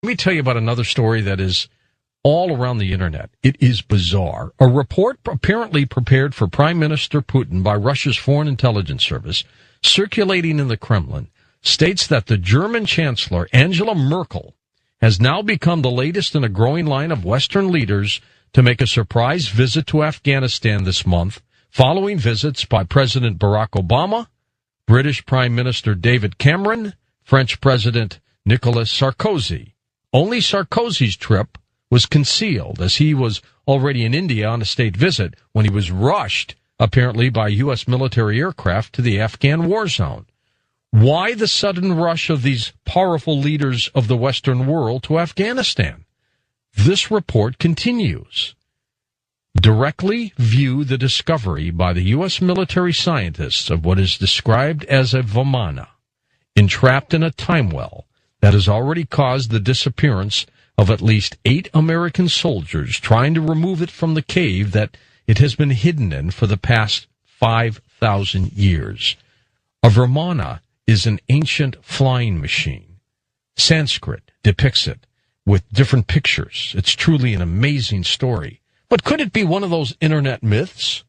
Let me tell you about another story that is all around the internet. It is bizarre. A report apparently prepared for Prime Minister Putin by Russia's Foreign Intelligence Service, circulating in the Kremlin, states that the German Chancellor, Angela Merkel, has now become the latest in a growing line of Western leaders to make a surprise visit to Afghanistan this month, following visits by President Barack Obama, British Prime Minister David Cameron, French President Nicolas Sarkozy. Only Sarkozy's trip was concealed, as he was already in India on a state visit when he was rushed, apparently by U.S. military aircraft, to the Afghan war zone. Why the sudden rush of these powerful leaders of the Western world to Afghanistan? This report continues. Directly view the discovery by the U.S. military scientists of what is described as a vimana, entrapped in a time well, that has already caused the disappearance of at least 8 American soldiers trying to remove it from the cave that it has been hidden in for the past 5,000 years. A vimana is an ancient flying machine. Sanskrit depicts it with different pictures. It's truly an amazing story. But could it be one of those internet myths?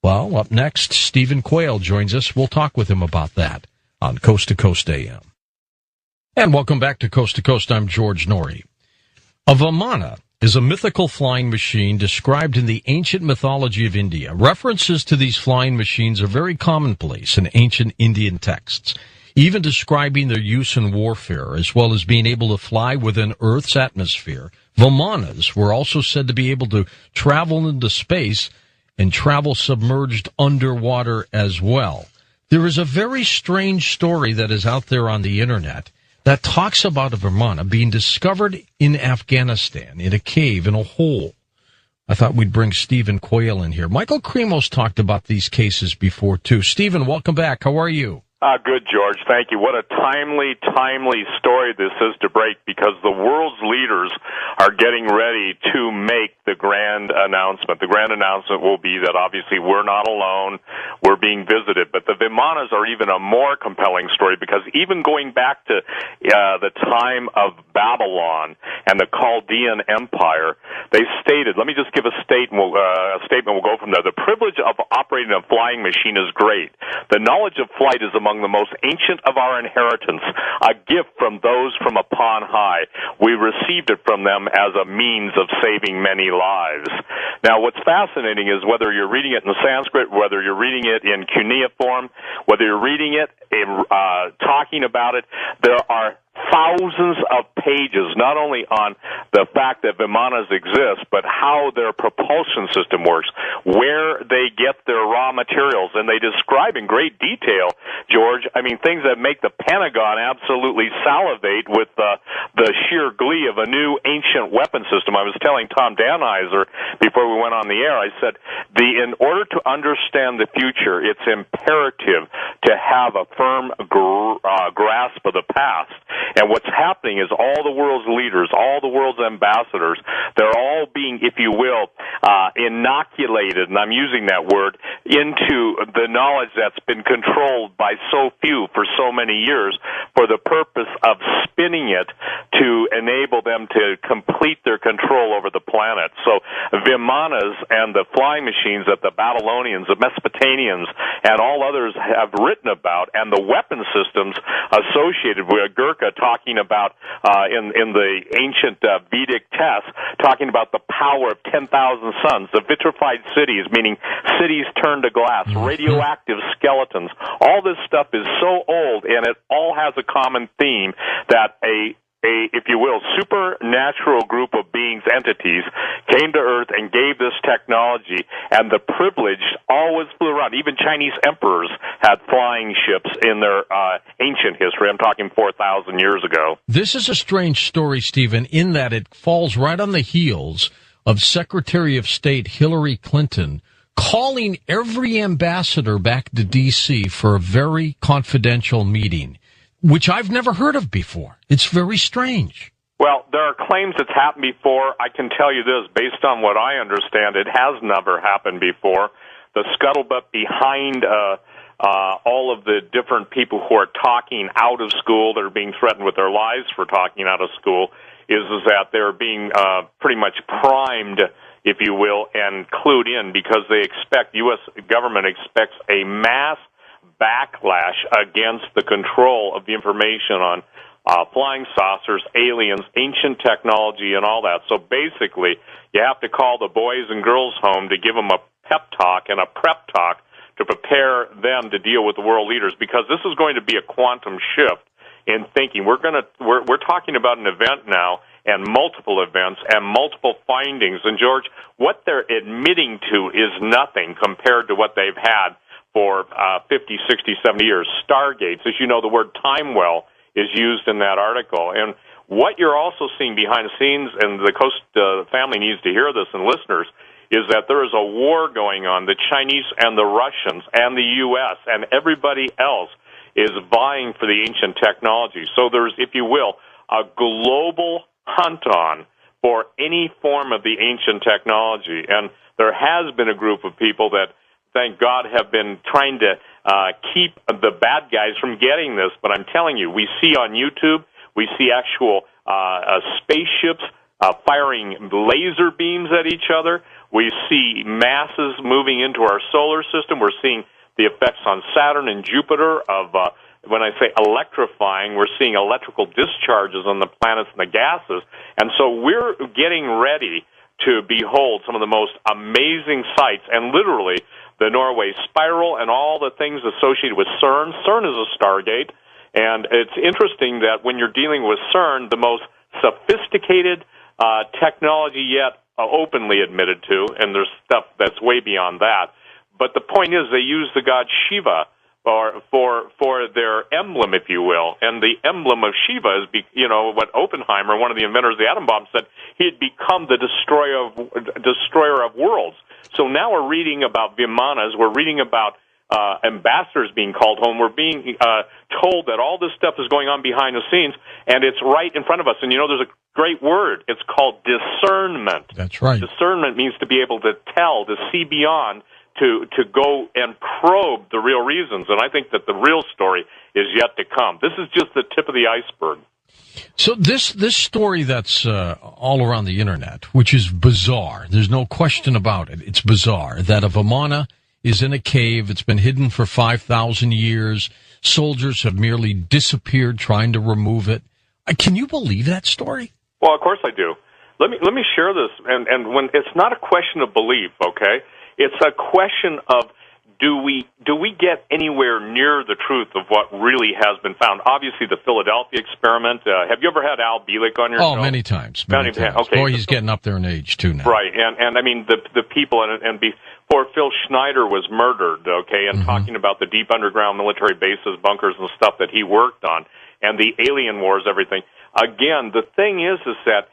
Well, up next, Stephen Quayle joins us. We'll talk with him about that on Coast to Coast AM. And welcome back to Coast. I'm George Norrie. A vimana is a mythical flying machine described in the ancient mythology of India. References to these flying machines are very commonplace in ancient Indian texts, even describing their use in warfare, as well as being able to fly within Earth's atmosphere. Vimanas were also said to be able to travel into space and travel submerged underwater as well. There is a very strange story that is out there on the internet that talks about a vimana being discovered in Afghanistan, in a cave, in a hole. I thought we'd bring Stephen Quayle in here. Michael Kremos talked about these cases before, too. Stephen, welcome back. How are you? Good, George. Thank you. What a timely story this is to break, because the world's leaders are getting ready to make the grand announcement. The grand announcement will be that obviously we're not alone, we're being visited. But the Vimanas are even a more compelling story, because even going back to the time of Babylon and the Chaldean Empire, they stated, let me just give a statement, we'll go from there. The privilege of operating a flying machine is great. The knowledge of flight is among the most ancient of our inheritance, a gift from those from upon high. We received it from them as a means of saving many lives. Now, what's fascinating is whether you're reading it in Sanskrit, whether you're reading it in cuneiform, whether you're reading it in talking about it, there are thousands of pages, not only on the fact that Vimanas exist, but how their propulsion system works, where they get their raw materials, and they describe in great detail, George, things that make the Pentagon absolutely salivate with the sheer glee of a new ancient weapon system. I was telling Tom Danheiser before we went on the air, I said, in order to understand the future, it's imperative to have a firm grasp of the past. And what's happening is all the world's leaders, all the world's ambassadors, they're all being, if you will, inoculated, and I'm using that word, into the knowledge that's been controlled by so few for so many years for the purpose of spinning it to enable them to complete their control over the planet. So Vimanas and the flying machines that the Babylonians, the Mesopotamians, and all others have written about, and the weapon systems associated with Gurkha talking about in the ancient Vedic texts, talking about the power of 10,000 suns, the vitrified cities, meaning cities turned to glass, radioactive skeletons. All this stuff is so old, and it all has a common theme that a if you will, supernatural group of beings, entities, came to Earth and gave this technology, and the privileged always flew around. Even Chinese emperors had flying ships in their ancient history. I'm talking 4,000 years ago. This is a strange story, Stephen, in that it falls right on the heels of Secretary of State Hillary Clinton calling every ambassador back to D.C. for a very confidential meeting, which I've never heard of before. It's very strange. Well, there are claims it's happened before. I can tell you this, based on what I understand, it has never happened before. The scuttlebutt behind all of the different people who are talking out of school, that are being threatened with their lives for talking out of school, is that they're being pretty much primed, if you will, and clued in, because they expect, U.S. government expects a mass backlash against the control of the information on flying saucers, aliens, ancient technology, and all that. So basically, you have to call the boys and girls home to give them a pep talk and a prep talk to prepare them to deal with the world leaders, because this is going to be a quantum shift in thinking. We're talking about an event now, and multiple events and multiple findings. And George, what they're admitting to is nothing compared to what they've had for 50, 60, 70 years. Stargates, as you know, the word time well is used in that article. And what you're also seeing behind the scenes, and the Coast family needs to hear this, and listeners, is that there is a war going on. The Chinese and the Russians and the U.S. and everybody else is vying for the ancient technology. So there's, if you will, a global hunt on for any form of the ancient technology. And there has been a group of people that, thank God, have been trying to keep the bad guys from getting this. But I'm telling you, we see on YouTube, we see actual spaceships firing laser beams at each other. We see masses moving into our solar system. We're seeing the effects on Saturn and Jupiter of, when I say electrifying, we're seeing electrical discharges on the planets and the gases. And so we're getting ready to behold some of the most amazing sights, and literally the Norway Spiral and all the things associated with CERN. CERN is a Stargate, and it's interesting that when you're dealing with CERN, the most sophisticated technology yet openly admitted to, and there's stuff that's way beyond that. But the point is, they use the god Shiva for their emblem, if you will, and the emblem of Shiva is, what Oppenheimer, one of the inventors of the atom bomb, said he had become the destroyer of worlds. So now we're reading about vimanas, we're reading about ambassadors being called home, we're being told that all this stuff is going on behind the scenes, and it's right in front of us. And there's a great word. It's called discernment. That's right. Discernment means to be able to tell, to see beyond, to go and probe the real reasons. And I think that the real story is yet to come. This is just the tip of the iceberg. So this story that's all around the internet, which is bizarre, there's no question about it, it's bizarre, that a vimana is in a cave, it's been hidden for 5,000 years, soldiers have merely disappeared trying to remove it. Can you believe that story? Well, of course I do. Let me share this, and when it's not a question of belief, okay? It's a question of do we get anywhere near the truth of what really has been found? Obviously, the Philadelphia experiment. Have you ever had Al Bielek on your show? Oh, many times. Many times. Okay. Boy, he's getting up there in age, too, now. Right, and I mean, the people, and before Phil Schneider was murdered, okay, and talking about the deep underground military bases, bunkers, and stuff that he worked on, and the alien wars, everything. Again, the thing is that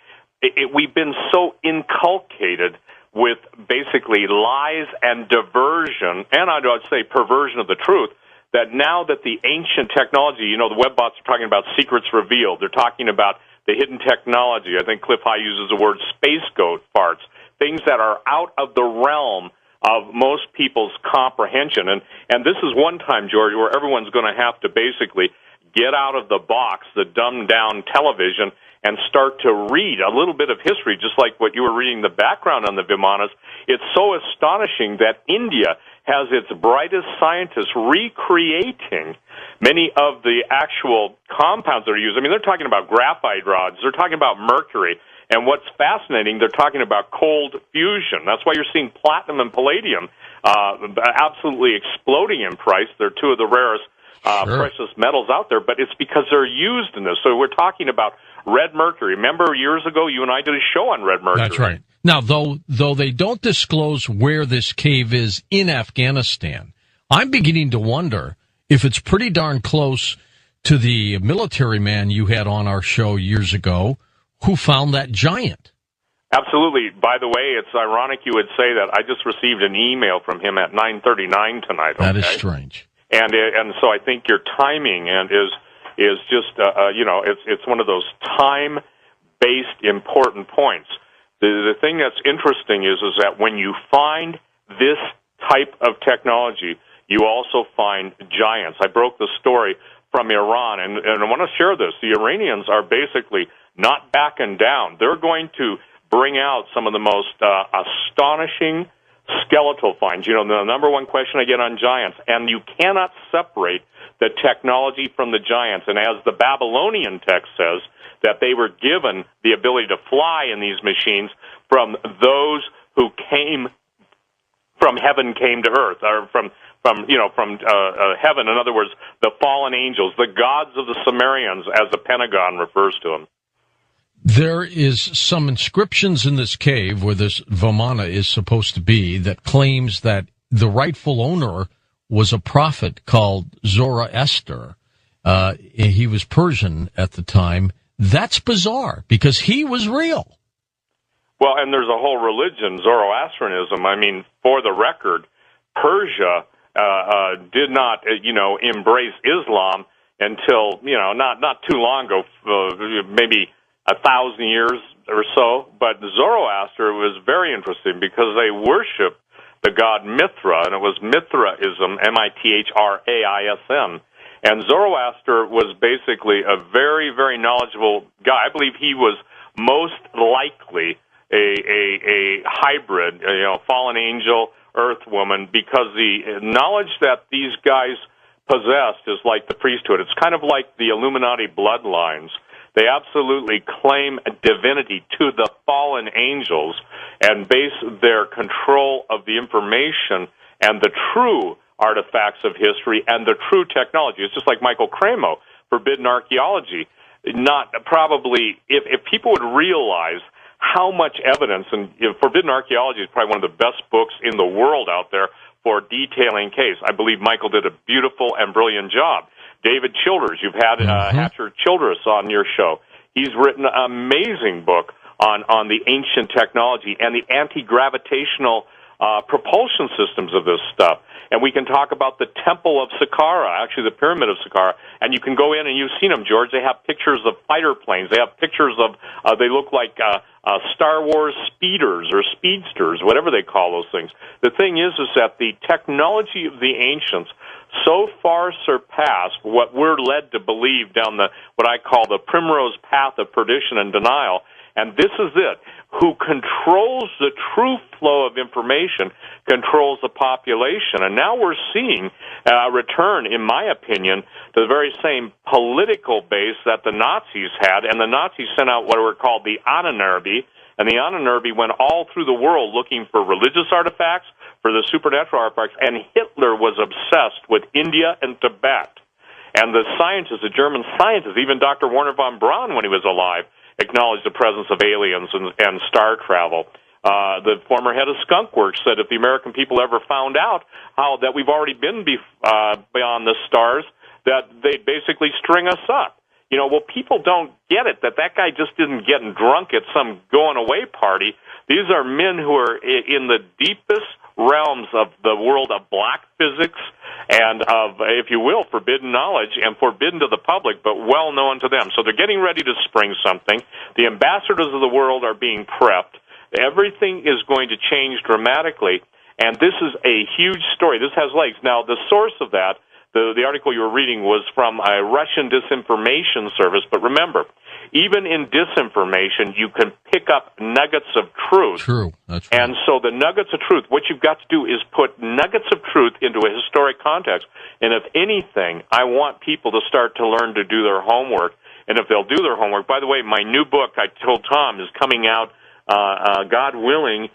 we've been so inculcated with basically lies and diversion, and I'd say perversion of the truth, that now that the ancient technology, the web bots are talking about secrets revealed, they're talking about the hidden technology. I think Cliff High uses the word space goat farts, things that are out of the realm of most people's comprehension. And this is one time, George, where everyone's going to have to basically get out of the box, the dumbed-down television, and start to read a little bit of history, just like what you were reading the background on the vimanas. It's so astonishing that India has its brightest scientists recreating many of the actual compounds that are used. I mean, they're talking about graphite rods, they're talking about mercury, and what's fascinating, they're talking about cold fusion. That's why you're seeing platinum and palladium absolutely exploding in price. They're two of the rarest precious metals out there, but it's because they're used in this. So we're talking about red mercury. Remember years ago, you and I did a show on red mercury. That's right. Now, though they don't disclose where this cave is in Afghanistan, I'm beginning to wonder if it's pretty darn close to the military man you had on our show years ago who found that giant. Absolutely. By the way, it's ironic you would say that. I just received an email from him at 9:39 tonight. Okay? That is strange. And so I think your timing is just it's one of those time-based important points. The thing that's interesting is that when you find this type of technology, you also find giants. I broke the story from Iran, and I want to share this. The Iranians are basically not backing down. They're going to bring out some of the most astonishing skeletal finds. You know, the number one question I get on giants, and you cannot separate the technology from the giants. And as the Babylonian text says, that they were given the ability to fly in these machines from those who came from heaven came to earth, or from heaven. In other words, the fallen angels, the gods of the Sumerians, as the Pentagon refers to them. There is some inscriptions in this cave where this vimana is supposed to be that claims that the rightful owner was a prophet called Zoroaster. He was Persian at the time. That's bizarre because he was real. Well, and there's a whole religion, Zoroastrianism. I mean, for the record, Persia did not, embrace Islam until, not too long ago, maybe 1,000 years or so. But Zoroaster was very interesting because they worship the god Mithra, and it was Mithraism, Mithraism. And Zoroaster was basically a very, very knowledgeable guy. I believe he was most likely a hybrid, fallen angel, earth woman, because the knowledge that these guys possessed is like the priesthood. It's kind of like the Illuminati bloodlines. They absolutely claim divinity to the fallen angels and base their control of the information and the true artifacts of history and the true technology. It's just like Michael Cremo, Forbidden Archaeology. Not probably, if people would realize how much evidence, and Forbidden Archaeology is probably one of the best books in the world out there for detailing case. I believe Michael did a beautiful and brilliant job. David Childers, you've had Hatcher Childress on your show. He's written an amazing book on the ancient technology and the anti-gravitational propulsion systems of this stuff. And we can talk about the Temple of Saqqara, actually the Pyramid of Saqqara, and you can go in and you've seen them, George. They have pictures of fighter planes. They have pictures of, they look like Star Wars speeders or speedsters, whatever they call those things. The thing is that the technology of the ancients so far surpassed what we're led to believe down what I call the primrose path of perdition and denial. And this is it. Who controls the true flow of information controls the population. And now we're seeing a return, in my opinion, to the very same political base that the Nazis had. And the Nazis sent out what were called the Ahnenerbe. And the Ahnenerbe went all through the world looking for religious artifacts, for the supernatural artifacts. And Hitler was obsessed with India and Tibet. And the scientists, the German scientists, even Dr. Werner von Braun, when he was alive, acknowledged the presence of aliens and star travel. The former head of Skunk Works said if the American people ever found out how that we've already been beyond the stars, that they'd basically string us up. Well, people don't get it, that guy just didn't get drunk at some going-away party. These are men who are in the deepest realms of the world of black physics and of, if you will, forbidden knowledge, and forbidden to the public, but well known to them. So they're getting ready to spring something. The ambassadors of the world are being prepped. Everything is going to change dramatically, and this is a huge story. This has legs. Now, the source of that, the article you were reading was from a Russian disinformation service, but remember, even in disinformation, you can pick up nuggets of truth. True. That's right. And so the nuggets of truth, what you've got to do is put nuggets of truth into a historic context. And if anything, I want people to start to learn to do their homework. And if they'll do their homework, by the way, my new book, I told Tom, is coming out, God willing,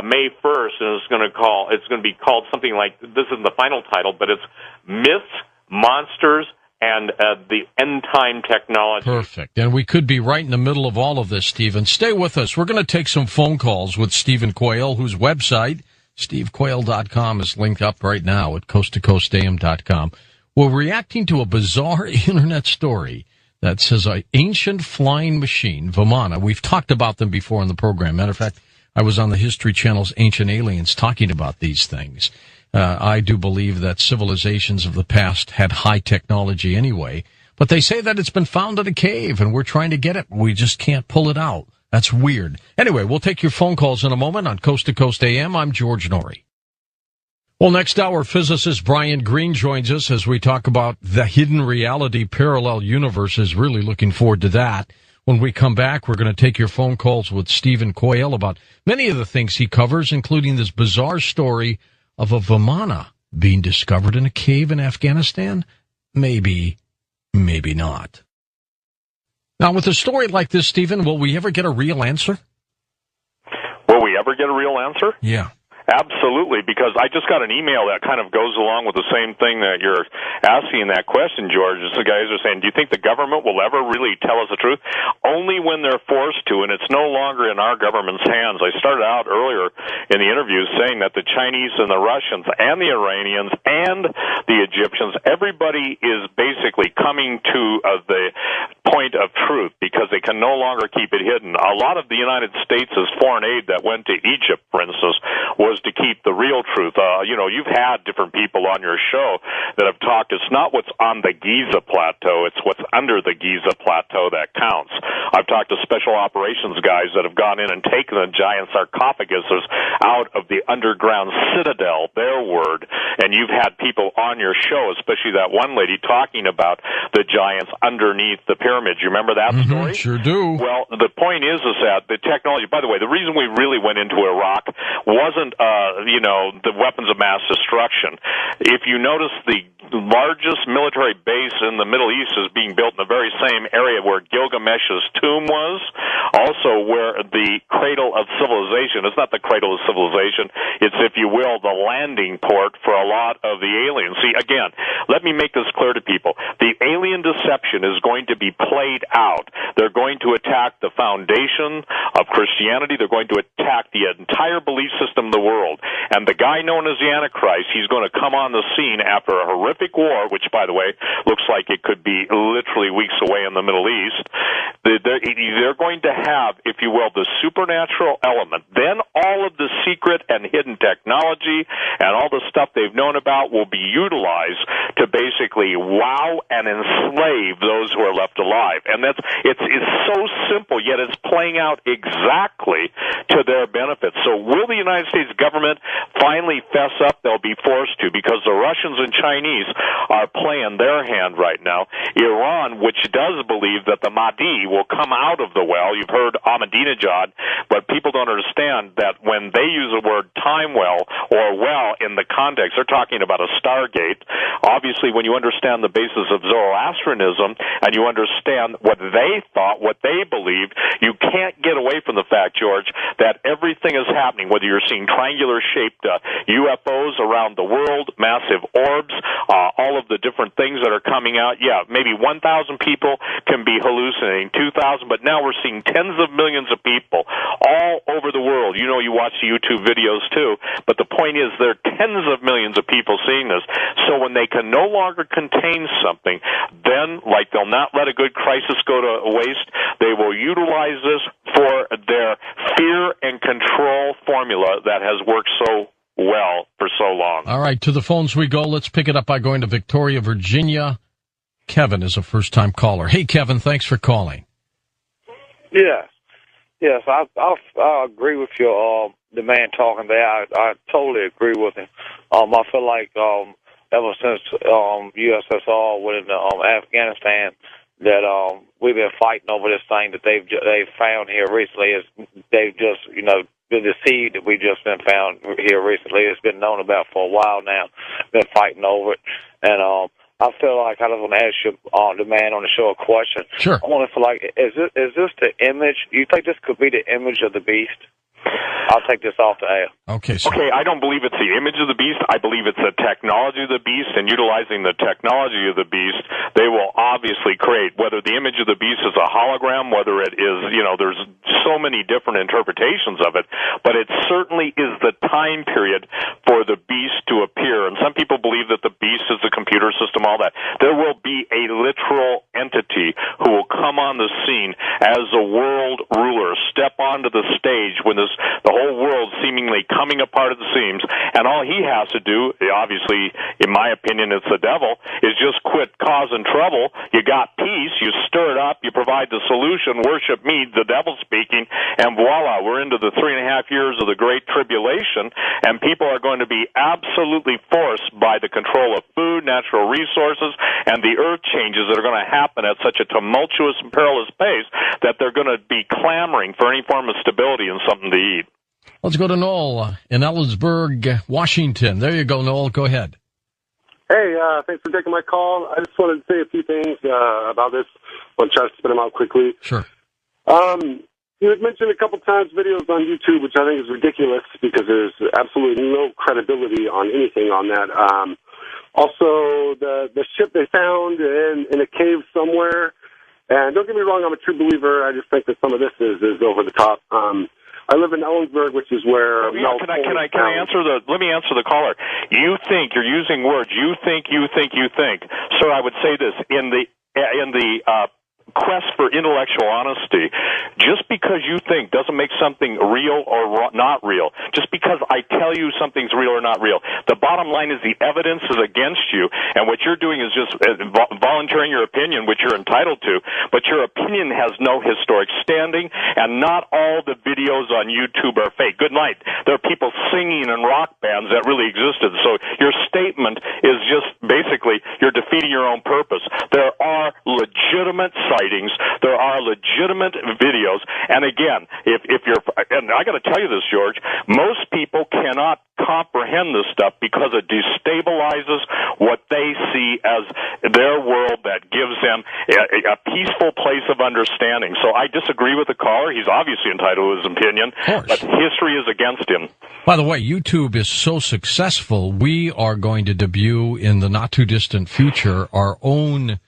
May 1st, and it's going to be called something like, this isn't the final title, but it's Myths, Monsters, and the end-time technology. Perfect. And we could be right in the middle of all of this, Stephen. Stay with us. We're going to take some phone calls with Stephen Quayle, whose website, stevequayle.com, is linked up right now at coasttocoastam.com. We're reacting to a bizarre internet story that says an ancient flying machine, vimana. We've talked about them before in the program. Matter of fact, I was on the History Channel's Ancient Aliens talking about these things. I do believe that civilizations of the past had high technology anyway, but they say that it's been found in a cave, and we're trying to get it. We just can't pull it out. That's weird. Anyway, we'll take your phone calls in a moment on Coast to Coast AM. I'm George Norrie. Well, next hour, physicist Brian Greene joins us as we talk about the hidden reality parallel universes. Really looking forward to that. When we come back, we're going to take your phone calls with Stephen Coyle about many of the things he covers, including this bizarre story of a vimana being discovered in a cave in Afghanistan. Maybe, maybe not. Now, with a story like this, Stephen, will we ever get a real answer? Will we ever get a real answer? Yeah. Absolutely, because I just got an email that kind of goes along with the same thing that you're asking that question, George. The guys are saying, do you think the government will ever really tell us the truth? Only when they're forced to, and it's no longer in our government's hands. I started out earlier in the interview saying that the Chinese and the Russians and the Iranians and the Egyptians, everybody is basically coming to the point of truth because they can no longer keep it hidden. A lot of the United States' foreign aid that went to Egypt, for instance, was to keep the real truth. You've had different people on your show that have talked. It's not what's on the Giza Plateau. It's what's under the Giza Plateau that counts. I've talked to special operations guys that have gone in and taken the giant sarcophaguses out of the underground citadel, their word, and you've had people on your show, especially that one lady talking about the giants underneath the pyramids. You remember that story? Sure do. Well, the point is that the technology, by the way, the reason we really went into Iraq wasn't the weapons of mass destruction. If you notice, the largest military base in the Middle East is being built in the very same area where Gilgamesh's tomb was, also where the cradle of civilization. It's not the cradle of civilization. It's, if you will, the landing port for a lot of the aliens. See, again, let me make this clear to people. The alien deception is going to be played out. They're going to attack the foundation of Christianity. They're going to attack the entire belief system of the world. And the guy known as the Antichrist, he's going to come on the scene after a horrific war, which, by the way, looks like it could be literally weeks away in the Middle East. They're going to have, if you will, the supernatural element. Then all of the secret and hidden technology and all the stuff they've known about will be utilized to basically wow and enslave those who are left alive. And it's so simple, yet it's playing out exactly to their benefit. So will the United States government finally fess up? They'll be forced to, because the Russians and Chinese are playing their hand right now. Iran, which does believe that the Mahdi will come out of the well. You've heard Ahmadinejad, but people don't understand that when they use the word time well or well in the context, they're talking about a Stargate. Obviously, when you understand the basis of Zoroastrianism and you understand what they thought, what they believed, you can't get away from the fact, George, that everything is happening, whether you're seeing triangular-shaped UFOs around the world, massive orbs, all of the different things that are coming out. Yeah, maybe 1,000 people can be hallucinating, 2,000, but now we're seeing tens of millions of people all over the world. You know, you watch the YouTube videos too, but the point is there are tens of millions of people seeing this. So when they can no longer contain something, then, like, they'll not let a good crisis go to waste. They will utilize this for their fear and control formula that has worked so well for so long. All right, to the phones we go. Let's pick it up by going to Victoria, Virginia. Kevin is a first-time caller. Hey, Kevin, thanks for calling. Yes, I agree with your the man talking there. I totally agree with him. I feel like ever since USSR went into Afghanistan, that we've been fighting over this thing that they've found here recently. They've just the seed that we've just been found here recently. It's been known about for a while now. Been fighting over it, and I feel like I just want to ask you, the man on the show, a question. Sure. I want to feel like, is this the image? Do you think this could be the image of the beast? I'll take this off the air. Okay, I don't believe it's the image of the beast. I believe it's the technology of the beast, and utilizing the technology of the beast, they will obviously create, whether the image of the beast is a hologram, whether it is, there's so many different interpretations of it, but it certainly is the time period for the beast to appear. And some people believe that the beast is the computer system, all that. There will be a literal entity who will come on the scene as a world ruler ruler step onto the stage when the whole world seemingly coming apart at the seams, and all he has to do, obviously, in my opinion, it's the devil, is just quit causing trouble. You got peace, you stir it up, you provide the solution, worship me, the devil speaking, and voila, we're into the 3.5 years of the Great Tribulation, and people are going to be absolutely forced by the control of food, natural resources, and the earth changes that are going to happen at such a tumultuous and perilous pace that they're going to be clamoring for any form of stability and something to eat. Let's go to Noel in Ellensburg, Washington. There you go, Noel. Go ahead. Hey, thanks for taking my call. I just wanted to say a few things about this. I'll try to spit them out quickly. Sure. You had mentioned a couple times videos on YouTube, which I think is ridiculous because there's absolutely no credibility on anything on that. Also, the ship they found in a cave somewhere. And don't get me wrong, I'm a true believer. I just think that some of this is over the top. I live in Ellensburg, which is where... Can I answer let me answer the caller. You think, you're using words, you think. Sir, I would say this, in the quest for intellectual honesty, just because you think doesn't make something real or not real. Just because I tell you something's real or not real. The bottom line is the evidence is against you, and what you're doing is just volunteering your opinion, which you're entitled to, but your opinion has no historic standing, and not all the videos on YouTube are fake. Good night. There are people singing in rock bands that really existed, so your statement is just basically you're defeating your own purpose. There are legitimate sightings. There are legitimate videos. And again, if you're, and I got to tell you this, George, most people cannot comprehend this stuff because it destabilizes what they see as their world that gives them a peaceful place of understanding. So I disagree with the caller. He's obviously entitled to his opinion, but history is against him. By the way, YouTube is so successful, we are going to debut in the not-too-distant future our own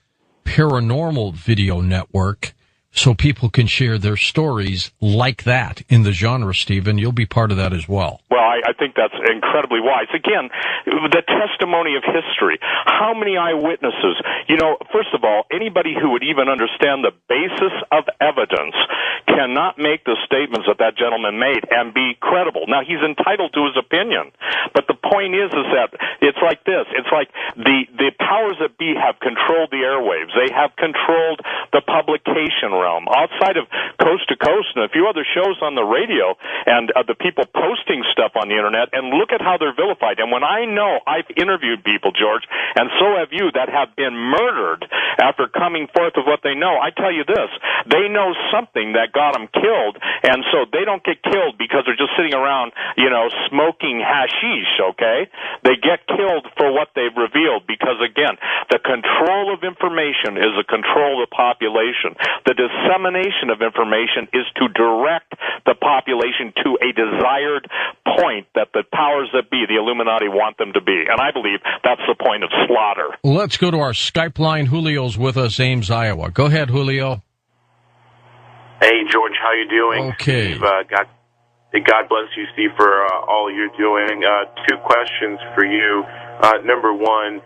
paranormal video network so people can share their stories like that in the genre, Stephen. You'll be part of that as well. Well, I think that's incredibly wise. Again, the testimony of history. How many eyewitnesses? You know, first of all, anybody who would even understand the basis of evidence cannot make the statements that gentleman made and be credible. Now, he's entitled to his opinion, but the point is that it's like this. It's like the powers that be have controlled the airwaves. They have controlled the publication realm. Outside of Coast to Coast and a few other shows on the radio and the people posting stuff on the internet, and look at how they're vilified. And when I know I've interviewed people, George, and so have you, that have been murdered after coming forth with what they know, I tell you this, they know something that got them killed, and so they don't get killed because they're just sitting around, you know, smoking hashish, okay? They get killed for what they've revealed because, again, the control of information is the control of the population. The dissemination of information is to direct the population to a desired point that the powers that be, the Illuminati, want them to be. And I believe that's the point of slaughter. Let's go to our Skype line. Julio's with us, Ames, Iowa. Go ahead, Julio. Hey, George, how you doing? Okay. Steve, God bless you, Steve, for all you're doing. Two questions for you. Number one,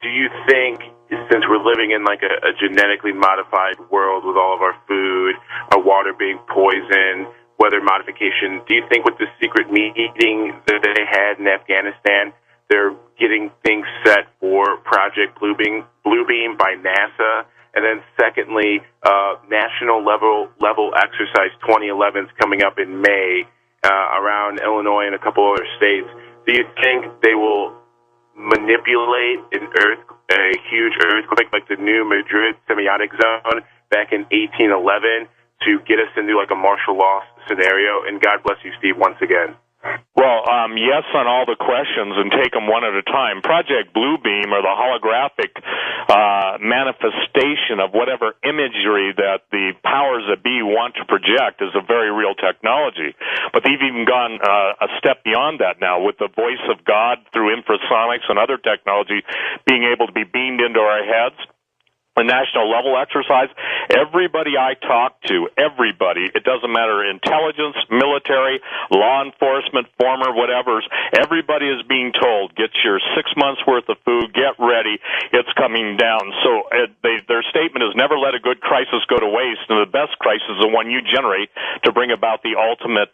do you think, since we're living in like a genetically modified world with all of our food, our water being poisoned, weather modification, do you think with the secret meeting that they had in Afghanistan, they're getting things set for Project Bluebeam by NASA? And then secondly, national level exercise 2011 is coming up in May around Illinois and a couple other states. Do you think they will manipulate a huge earthquake like the new Madrid semiotic zone back in 1811 to get us into like a martial law scenario? And God bless you, Steve, once again. Well, yes on all the questions, and take them one at a time. Project Bluebeam, or the holographic manifestation of whatever imagery that the powers that be want to project, is a very real technology. But they've even gone a step beyond that now with the voice of God through infrasonics and other technology being able to be beamed into our heads. a national level exercise. Everybody I talk to, everybody, it doesn't matter, intelligence, military, law enforcement, former whatevers, everybody is being told, get your 6 months worth of food, get ready, it's coming down. So their statement is never let a good crisis go to waste, and the best crisis is the one you generate to bring about the ultimate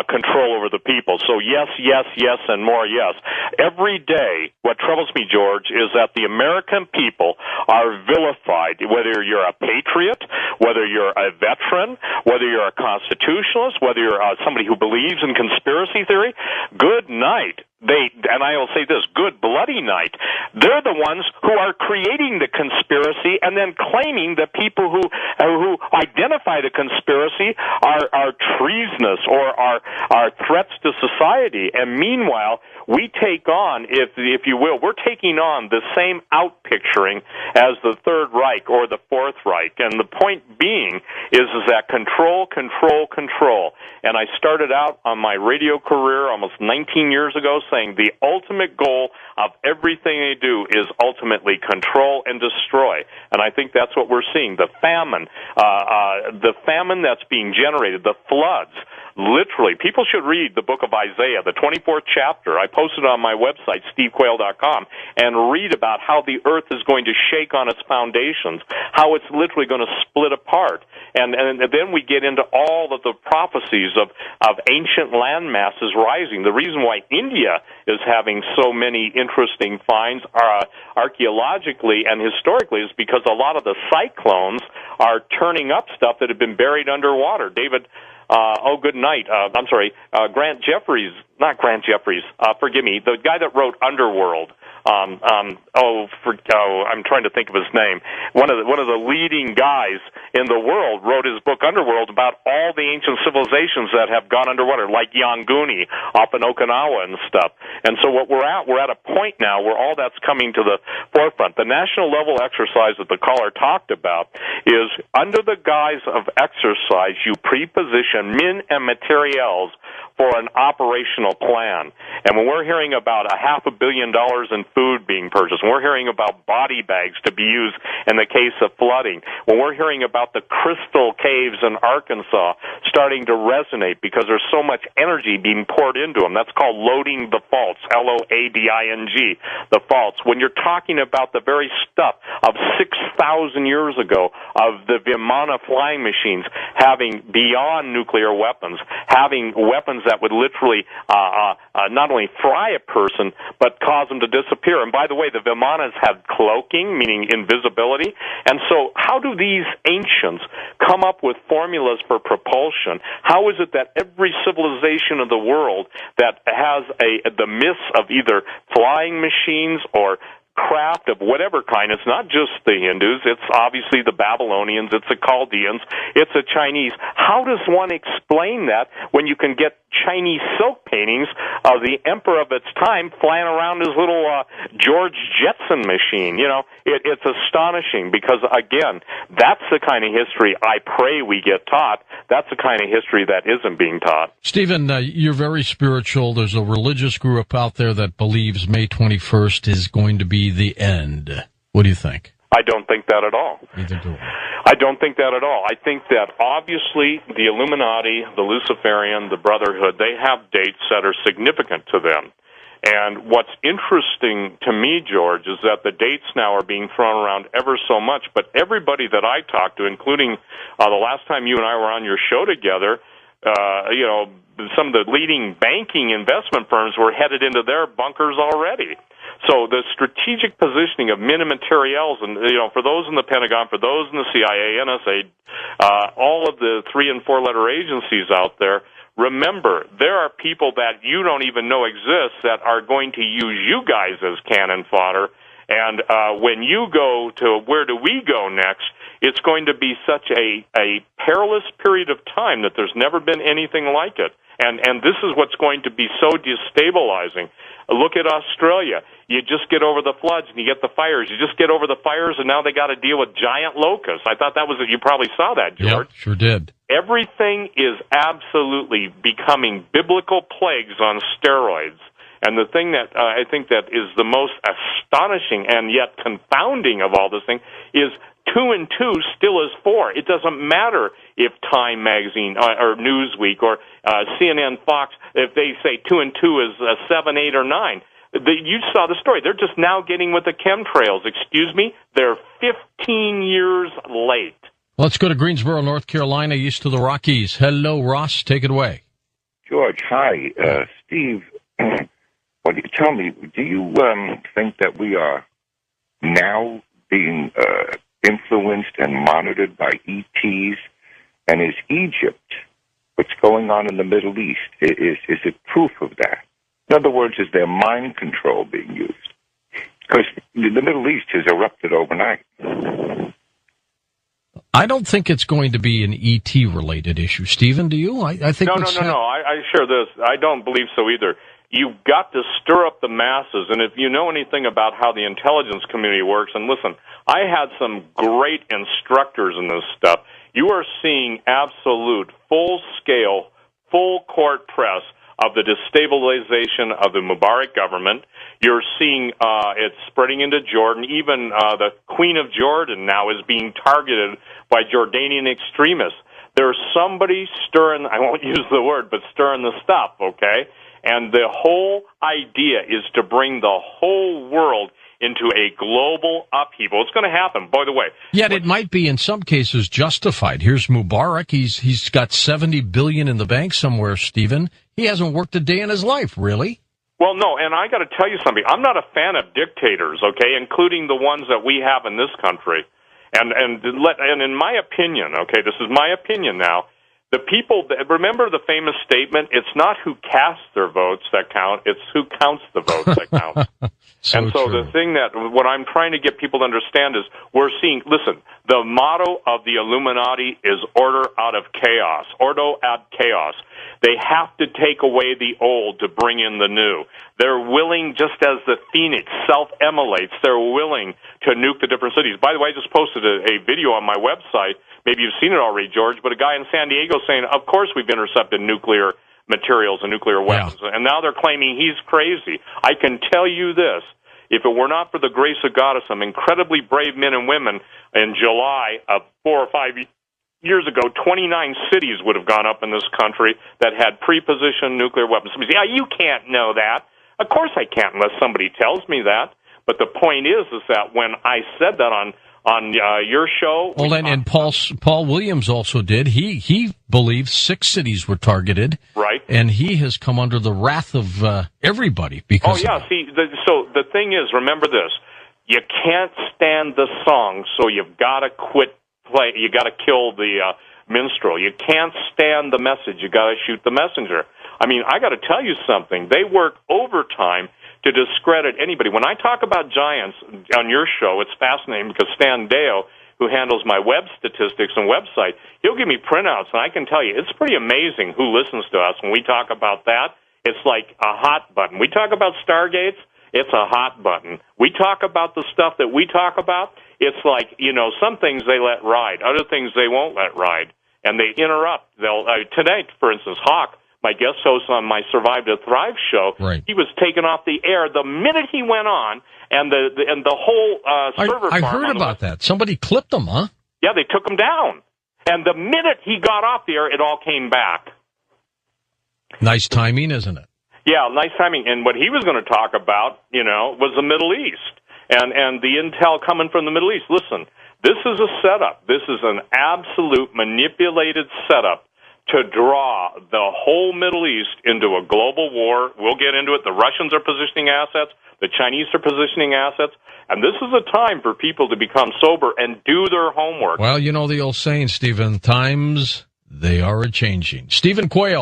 control over the people. So yes, yes, yes, and more yes. Every day, what troubles me, George, is that the American people are vilified, whether you're a patriot, whether you're a veteran, whether you're a constitutionalist, whether you're somebody who believes in conspiracy theory. Good night. And I will say this, good bloody night. They're the ones who are creating the conspiracy and then claiming that people who identify the conspiracy are treasonous or are threats to society. And meanwhile, we take on, if you will, we're taking on the same outpicturing as the Third Reich or the Fourth Reich. And the point being is that control, control, control. And I started out on my radio career almost 19 years ago saying the ultimate goal of everything they do is ultimately control and destroy. And I think that's what we're seeing. The famine that's being generated, the floods. Literally, people should read the book of Isaiah, the 24th chapter. I posted it on my website, stevequayle.com, and read about how the earth is going to shake on its foundations, how it's literally going to split apart. And then we get into all of the prophecies of ancient land masses rising. The reason why India is having so many interesting finds archaeologically and historically is because a lot of the cyclones are turning up stuff that had been buried underwater. Good night. Grant Jeffries, not Grant Jeffries, forgive me, the guy that wrote Underworld. I'm trying to think of his name. One of the leading guys in the world wrote his book Underworld about all the ancient civilizations that have gone underwater, like Yanguni up in Okinawa and stuff. And so what we're at a point now where all that's coming to the forefront. The national level exercise that the caller talked about is under the guise of exercise, you preposition men and materials for an operational plan. And when we're hearing about $500 million in food being purchased, when we're hearing about body bags to be used in the case of flooding, when we're hearing about the crystal caves in Arkansas starting to resonate because there's so much energy being poured into them, that's called loading the faults, L-O-A-D-I-N-G, the faults. When you're talking about the very stuff of 6,000 years ago of the vimana flying machines having beyond nuclear weapons, having weapons that would literally not only fry a person, but cause them to disappear. And by the way, the vimanas have cloaking, meaning invisibility. And so how do these ancients come up with formulas for propulsion? How is it that every civilization of the world that has the myths of either flying machines or craft of whatever kind, it's not just the Hindus, it's obviously the Babylonians, it's the Chaldeans, it's the Chinese. How does one explain that when you can get Chinese silk paintings of the emperor of its time flying around his little George Jetson machine? You know, it's astonishing because, again, that's the kind of history I pray we get taught. That's the kind of history that isn't being taught. Stephen, you're very spiritual. There's a religious group out there that believes May 21st is going to be the end. What do you think? I don't think that at all. Neither do I. I don't think that at all. I think that obviously the Illuminati, the Luciferian, the Brotherhood, they have dates that are significant to them. And what's interesting to me, George, is that the dates now are being thrown around ever so much, but everybody that I talked to, including the last time you and I were on your show together, some of the leading banking investment firms were headed into their bunkers already. So the strategic positioning of men and materials, and for those in the Pentagon, for those in the CIA, NSA, all of the 3- and 4-letter agencies out there, remember, there are people that you don't even know exist that are going to use you guys as cannon fodder. And when you go to where do we go next, it's going to be such a perilous period of time that there's never been anything like it. And this is what's going to be so destabilizing. Look at Australia. You just get over the floods and you get the fires. You just get over the fires and now they got to deal with giant locusts. I thought that was, you probably saw that, George. Yep, sure did. Everything is absolutely becoming biblical plagues on steroids. And the thing that I think that is the most astonishing and yet confounding of all this thing is 2 and 2 still is 4. It doesn't matter if Time Magazine or Newsweek or CNN, Fox, if they say 2 and 2 is 7, 8, or 9. You saw the story. They're just now getting with the chemtrails. Excuse me? They're 15 years late. Let's go to Greensboro, North Carolina, east of the Rockies. Hello, Ross. Take it away. George, hi. Steve, what do you tell me? Do you think that we are now being influenced and monitored by ETs? And is Egypt, what's going on in the Middle East, is it proof of that? In other words, is there mind control being used? Because the Middle East has erupted overnight. I don't think it's going to be an ET-related issue. Stephen, do you? I think No. I share this. I don't believe so either. You've got to stir up the masses, and if you know anything about how the intelligence community works, and listen, I had some great instructors in this stuff. You are seeing absolute full-scale, full-court press of the destabilization of the Mubarak government. You're seeing it spreading into Jordan. Even the Queen of Jordan now is being targeted by Jordanian extremists. There's somebody stirring, I won't use the word, but stirring the stuff, okay? And the whole idea is to bring the whole world into a global upheaval. It's going to happen, by the way. Yet it might be in some cases justified. Here's Mubarak. He's got $70 billion in the bank somewhere, Stephen. He hasn't worked a day in his life, really. Well, no, and I got to tell you something. I'm not a fan of dictators, okay, including the ones that we have in this country. And in my opinion, okay, this is my opinion now, the people, remember the famous statement, it's not who casts their votes that count, it's who counts the votes that count. So true. The thing that, what I'm trying to get people to understand is, we're seeing, listen, the motto of the Illuminati is order out of chaos, ordo ad chaos. They have to take away the old to bring in the new. They're willing, just as the phoenix self-immolates, they're willing to nuke the different cities. By the way, I just posted a video on my website. Maybe you've seen it already, George, but a guy in San Diego saying, of course we've intercepted nuclear materials and nuclear weapons. Yeah. And now they're claiming he's crazy. I can tell you this. If it were not for the grace of God of some incredibly brave men and women in July of 4 or 5 years ago, 29 cities would have gone up in this country that had pre-positioned nuclear weapons. Somebody say, yeah, you can't know that. Of course I can't unless somebody tells me that. But the point is that when I said that on your show... Well, and Paul Williams also did. He believed 6 cities were targeted. Right. And he has come under the wrath of everybody because... Oh, yeah. See, so the thing is, remember this. You can't stand the song, so you've got to quit play. You got to kill the minstrel. You can't stand the message. You got to shoot the messenger. I mean, I got to tell you something. They work overtime to discredit anybody. When I talk about giants on your show, it's fascinating because Stan Deo, who handles my web statistics and website, he'll give me printouts, and I can tell you, it's pretty amazing who listens to us. When we talk about that, it's like a hot button. We talk about Stargates, it's a hot button. We talk about the stuff that we talk about, it's like, some things they let ride, other things they won't let ride, and they interrupt. Tonight, for instance, Hawk, my guest host on my Survive to Thrive show, right. He was taken off the air the minute he went on, and the whole server farm. I heard about that. Somebody clipped him, huh? Yeah, they took him down. And the minute he got off the air, it all came back. Nice timing, isn't it? Yeah, nice timing. And what he was going to talk about, was the Middle East and the intel coming from the Middle East. Listen, this is a setup. This is an absolute manipulated setup to draw the whole Middle East into a global war. We'll get into it. The Russians are positioning assets. The Chinese are positioning assets. And this is a time for people to become sober and do their homework. Well, you know the old saying, Stephen, times they are a-changing. Stephen Quayle.